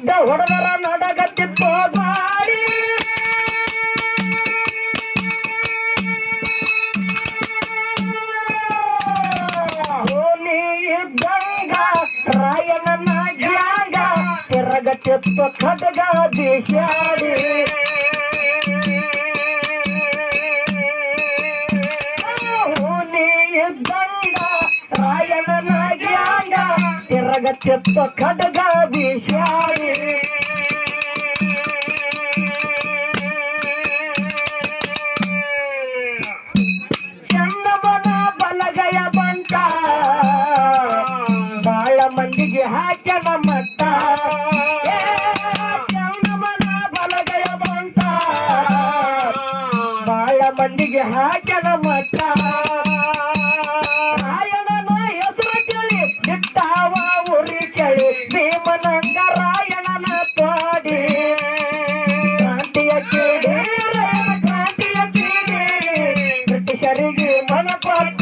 ಅಡ್ಡ ಹೊಡೆದರ ನಡಗತ್ತಿತ್ತು ಗಾಡಿ ಹೋಲಿ ಇದ್ದಂಗ ರಾಯಣ್ಣನ ಗ್ಯಾಂಗ ತಿರಗತ್ತಿತ್ತು ಖಡ್ಗ ಬೀಸ್ಯಾಡಿ ಹೋಲಿ ಇದ್ದಂಗ ರಾಯಣ್ಣನ ಗ್ಯಾಂಗ ತಿರಗತ್ತಿತ್ತು ಖಡ್ಗ ಬೀಸ್ಯಾಡಿ ಚನ್ನಮ್ಮನ ಬಲಗಯ ಬಂಟ ಬಾಳ ಮಂದಿಗೆ ಹಾಕ್ಯನ ಮಟ್ಟ ಚನ್ನಮ್ಮನ ಬಲಗಯ ಬಂಟ ಬಾಳ ಮಂದಿಗೆ ಹಾಕ್ಯನ ಮಟ್ಟ ರಾಯಣನ ಹೆಸರು ಕೇಳಿ ಬಿಟ್ಟಾವ ಉರಿ ಚಳಿ ಭೀಮನಂಗ ರಾಯಣನ ತೋಡಿ ಕ್ರಾಂತಿಯ ಕೇಳಿ ಕ್ರಾಂತಿಯ ಕೇಳಿ ಬ್ರಿಟಿಷರಿಗೆ ಮನಪಾಟ